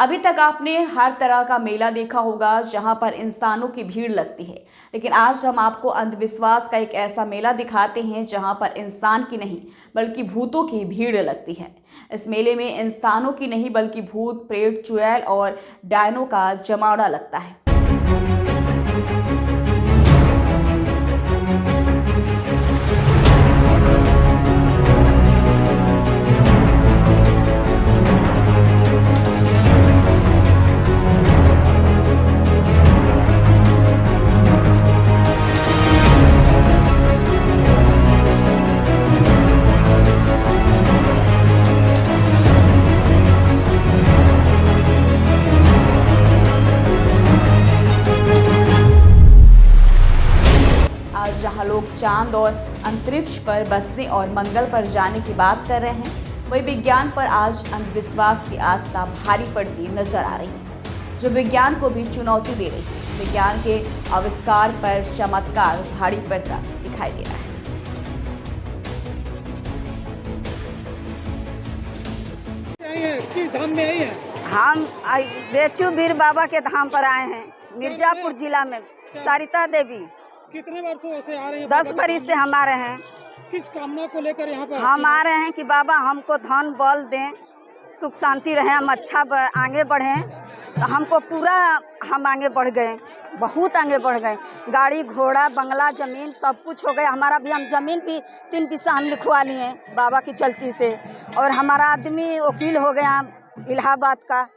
अभी तक आपने हर तरह का मेला देखा होगा जहां पर इंसानों की भीड़ लगती है, लेकिन आज हम आपको अंधविश्वास का एक ऐसा मेला दिखाते हैं जहां पर इंसान की नहीं बल्कि भूतों की भीड़ लगती है। इस मेले में इंसानों की नहीं बल्कि भूत, प्रेत, चुड़ैल और डायनों का जमावड़ा लगता है। आज जहां लोग चांद और अंतरिक्ष पर बसने और मंगल पर जाने की बात कर रहे हैं, वही विज्ञान पर आज अंधविश्वास की आस्था भारी पड़ती नजर आ रही है, जो विज्ञान को भी चुनौती दे रही है। विज्ञान के आविष्कार पर चमत्कार भारी पड़ता दिखाई दे रहा है। किस धाम में आई है? हम बेचू बीर बाबा के धाम पर आए हैं, मिर्जापुर जिला में। सरिता देवी। कितने वर्षों से आ रहे हैं? 10 बरस से हम आ रहे हैं। किस कामना को लेकर यहाँ पर हम आ रहे हैं कि बाबा हमको धन बल दें, सुख शांति रहे, हम अच्छा आगे बढ़ें। तो हमको पूरा हम आगे बढ़ गए, बहुत आगे बढ़ गए। गाड़ी घोड़ा बंगला जमीन सब कुछ हो गया हमारा भी। हम जमीन भी 3 पैसा हम लिखवा लिए बाबा की चलती से। और हमारा आदमी वकील हो गया इलाहाबाद का।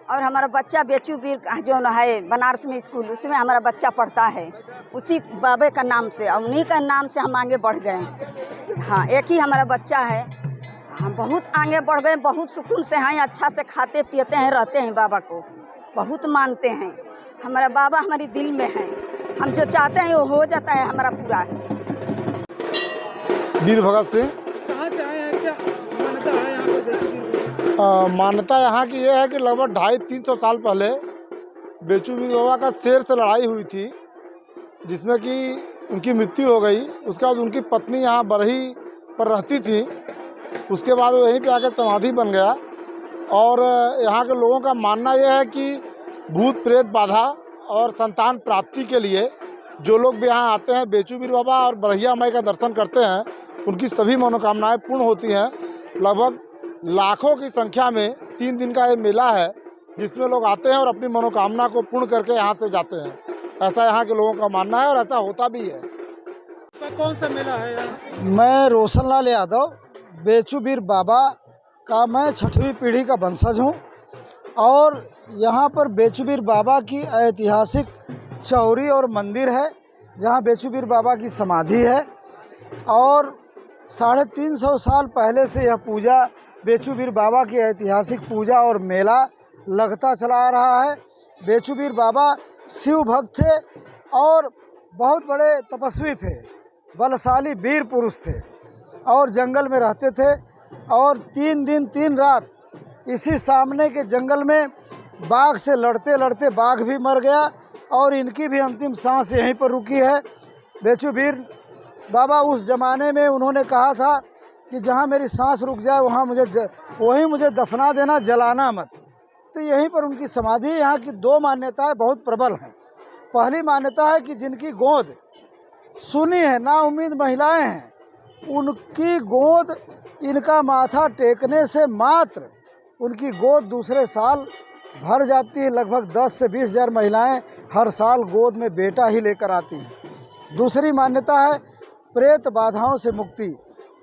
और हमारा बच्चा बेचू बीर जो है बनारस में स्कूल, उसमें हमारा बच्चा पढ़ता है, उसी बाबे का नाम से। और उन्हीं का नाम से हम आगे बढ़ गए। हाँ, एक ही हमारा बच्चा है। हम बहुत आगे बढ़ गए, बहुत सुकून से हैं, अच्छा से खाते पीते हैं, रहते हैं। बाबा को बहुत मानते हैं। हमारा बाबा हमारी दिल में है। हम जो चाहते हैं वो हो जाता है हमारा पूरा। वीर भगत से। कहाँ से आए हैं? क्या मान्यता है यहाँ पर बेचू बीर? मान्यता यहाँ की यह है कि लगभग 250-300 साल पहले बेचू बीर बाबा का शेर से लड़ाई हुई थी, जिसमें कि उनकी मृत्यु हो गई। उसके बाद उनकी पत्नी यहाँ बरही पर रहती थी। उसके बाद वो यहीं पे आके समाधि बन गया। और यहाँ के लोगों का मानना यह है कि भूत प्रेत बाधा और संतान प्राप्ति के लिए जो लोग भी यहाँ आते हैं, बेचू बीर बाबा और बरहिया माई का दर्शन करते हैं, उनकी सभी मनोकामनाएं पूर्ण होती हैं। लगभग लाखों की संख्या में 3 दिन का ये मेला है, जिसमें लोग आते हैं और अपनी मनोकामना को पूर्ण करके यहाँ से जाते हैं। ऐसा यहाँ के लोगों का मानना है और ऐसा होता भी है। तो कौन सा मेला है यहाँ? मैं रोशनलाल यादव, बेचू बीर बाबा का मैं 6वीं पीढ़ी का वंशज हूँ। और यहाँ पर बेचू बीर बाबा की ऐतिहासिक चौरी और मंदिर है, जहाँ बेचू बीर बाबा की समाधि है। और 350 साल पहले से यह पूजा, बेचू बीर बाबा की ऐतिहासिक पूजा और मेला लगता चला आ रहा है। बेचू बीर बाबा शिव भक्त थे और बहुत बड़े तपस्वी थे, बलशाली वीर पुरुष थे और जंगल में रहते थे। और 3 दिन 3 रात इसी सामने के जंगल में बाघ से लड़ते लड़ते बाघ भी मर गया और इनकी भी अंतिम सांस यहीं पर रुकी है। बेचू बीर बाबा उस ज़माने में उन्होंने कहा था कि जहाँ मेरी सांस रुक जाए वहाँ वहीं मुझे दफना देना, जलाना मत। तो यहीं पर उनकी समाधि। यहाँ की 2 मान्यताएं बहुत प्रबल हैं। पहली मान्यता है कि जिनकी गोद सुनी है, नाउम्मीद महिलाएं हैं, उनकी गोद, इनका माथा टेकने से मात्र उनकी गोद दूसरे साल भर जाती है। लगभग 10 से 20 हज़ार महिलाएं हर साल गोद में बेटा ही लेकर आती हैं। दूसरी मान्यता है प्रेत बाधाओं से मुक्ति।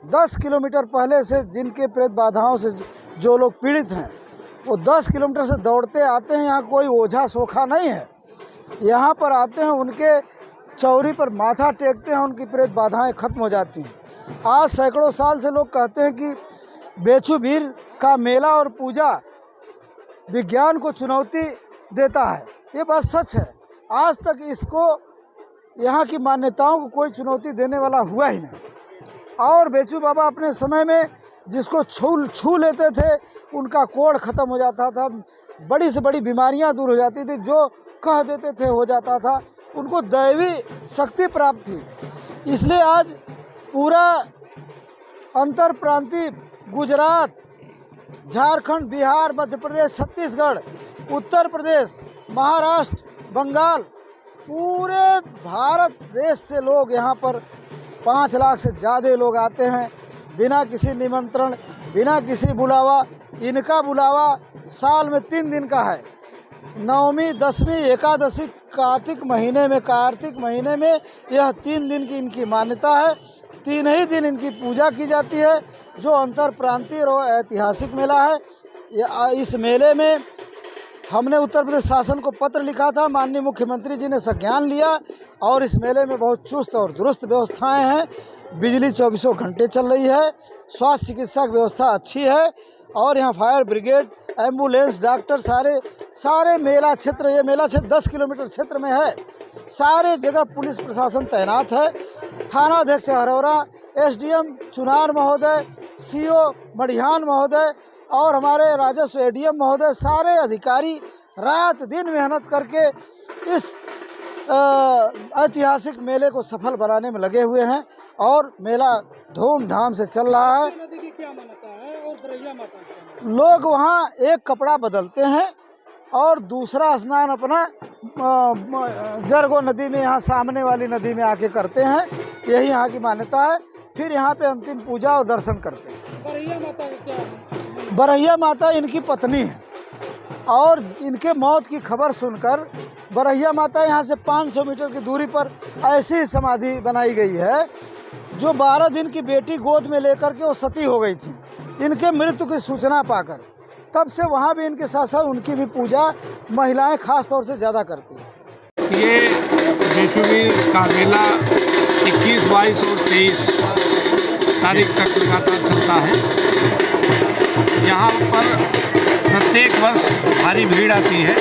10 किलोमीटर पहले से जिनके प्रेत बाधाओं से जो लोग पीड़ित हैं, वो 10 किलोमीटर से दौड़ते आते हैं। यहाँ कोई ओझा सोखा नहीं है, यहाँ पर आते हैं, उनके चौरी पर माथा टेकते हैं, उनकी प्रेत बाधाएं खत्म हो जाती हैं। आज सैकड़ों साल से लोग कहते हैं कि बेचू बीर का मेला और पूजा विज्ञान को चुनौती देता है। ये बात सच है। आज तक इसको, यहाँ की मान्यताओं को कोई चुनौती देने वाला हुआ ही नहीं। और बेचू बाबा अपने समय में जिसको छू लेते थे, उनका कोढ़ खत्म हो जाता था, बड़ी से बड़ी बीमारियां दूर हो जाती थी, जो कह देते थे हो जाता था। उनको दैवी शक्ति प्राप्त थी। इसलिए आज पूरा अंतर प्रांतीय गुजरात, झारखंड, बिहार, मध्य प्रदेश, छत्तीसगढ़ उत्तर प्रदेश, महाराष्ट्र, बंगाल, पूरे भारत देश से लोग यहाँ पर 5 लाख से ज़्यादा लोग आते हैं बिना किसी निमंत्रण, बिना किसी बुलावा। इनका बुलावा साल में 3 दिन का है, नवमी, दसवीं, एकादशी, कार्तिक महीने में यह 3 दिन की इनकी मान्यता है। 3 ही दिन इनकी पूजा की जाती है, जो अंतर प्रांतीय और ऐतिहासिक मेला है। इस मेले में हमने उत्तर प्रदेश शासन को पत्र लिखा था, माननीय मुख्यमंत्री जी ने संज्ञान लिया और इस मेले में बहुत चुस्त और दुरुस्त व्यवस्थाएं हैं। बिजली 24 घंटे चल रही है, स्वास्थ्य चिकित्सा की व्यवस्था अच्छी है और यहाँ फायर ब्रिगेड, एम्बुलेंस, डॉक्टर सारे मेला क्षेत्र, ये मेला क्षेत्र 10 किलोमीटर क्षेत्र में है, सारे जगह पुलिस प्रशासन तैनात है। थानाध्यक्ष हरौरा, एसडीएम चुनार महोदय, सीओ मढ़ियान महोदय और हमारे राजस्व एडीएम महोदय, सारे अधिकारी रात दिन मेहनत करके इस ऐतिहासिक मेले को सफल बनाने में लगे हुए हैं और मेला धूमधाम से चल रहा है। नदी की क्या मान्यता है और बरैया माता की? लोग वहाँ एक कपड़ा बदलते हैं और दूसरा स्नान अपना जरगो नदी में, यहाँ सामने वाली नदी में आके करते हैं, यही यहाँ की मान्यता है। फिर यहाँ पे अंतिम पूजा और दर्शन करते हैं। बरैया माता का क्या है? बरैया माता इनकी पत्नी है और इनके मौत की खबर सुनकर बरैया माता यहाँ से 500 मीटर की दूरी पर ऐसी समाधि बनाई गई है, जो 12 दिन की बेटी गोद में लेकर के वो सती हो गई थी। इनके मृत्यु की सूचना पाकर तब से वहाँ भी इनके साथ साथ उनकी भी पूजा महिलाएं खास तौर से ज़्यादा करती हैं। ये बेचूबीर का मेला 21, 22 और 23 तारीख तक लगातार चलता है। यहाँ पर प्रत्येक वर्ष भारी भीड़ आती है,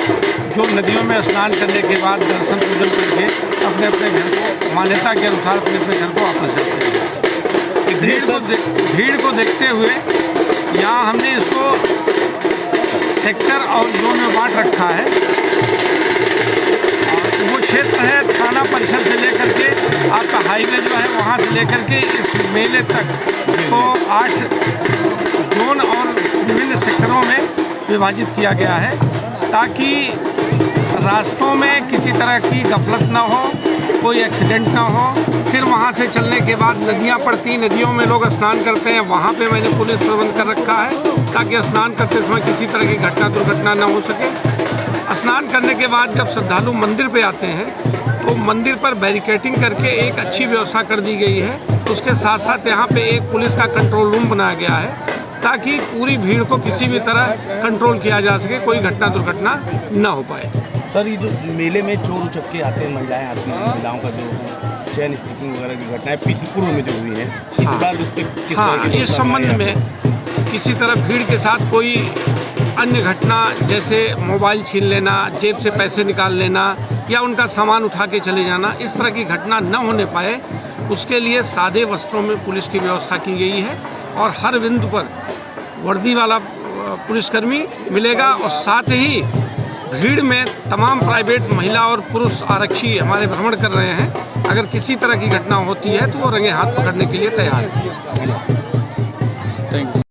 जो नदियों में स्नान करने के बाद दर्शन पूजन करके अपने अपने घर को मान्यता के अनुसार अपने अपने घर को वापस जाते हैं। भीड़ को देखते हुए यहाँ हमने इसको सेक्टर और जोन में बांट रखा है। और वो क्षेत्र है थाना परिसर से लेकर के आपका हाईवे जो है वहाँ से लेकर के इस मेले तक को 8 जोन और विभिन्न सेक्टरों में विभाजित किया गया है, ताकि रास्तों में किसी तरह की गफलत ना हो, कोई एक्सीडेंट ना हो। फिर वहाँ से चलने के बाद नदियाँ पड़ती, नदियों में लोग स्नान करते हैं, वहाँ पे मैंने पुलिस प्रबंध कर रखा है ताकि स्नान करते समय किसी तरह की दुर्घटना ना हो सके। स्नान करने के बाद जब श्रद्धालु मंदिर पे आते हैं तो मंदिर पर बैरिकेटिंग करके एक अच्छी व्यवस्था कर दी गई है। उसके साथ साथ यहाँ पे एक पुलिस का कंट्रोल रूम बनाया गया है, ताकि पूरी भीड़ को किसी भी तरह कंट्रोल किया जा सके, कोई दुर्घटना न हो पाए। सर, ये जो मेले में चोर उचक्के आते हैं, महिलाएं आती हैं, महिलाओं का जो चैन स्टिकिंग वगैरह की घटनाएं पीछे पूर्व में जो हुई है, इस बार उस पर किस तरह की इस संबंध में किसी तरह भीड़ के साथ कोई अन्य घटना, जैसे मोबाइल छीन लेना, जेब से पैसे निकाल लेना या उनका सामान उठा के चले जाना, इस तरह की घटना न होने पाए, उसके लिए सादे वस्त्रों में पुलिस की व्यवस्था की गई है और हर बिंदु पर वर्दी वाला पुलिसकर्मी मिलेगा और साथ ही भीड़ में तमाम प्राइवेट महिला और पुरुष आरक्षी हमारे भ्रमण कर रहे हैं। अगर किसी तरह की घटना होती है तो वो रंगे हाथ पकड़ने के लिए तैयार है। Thank you.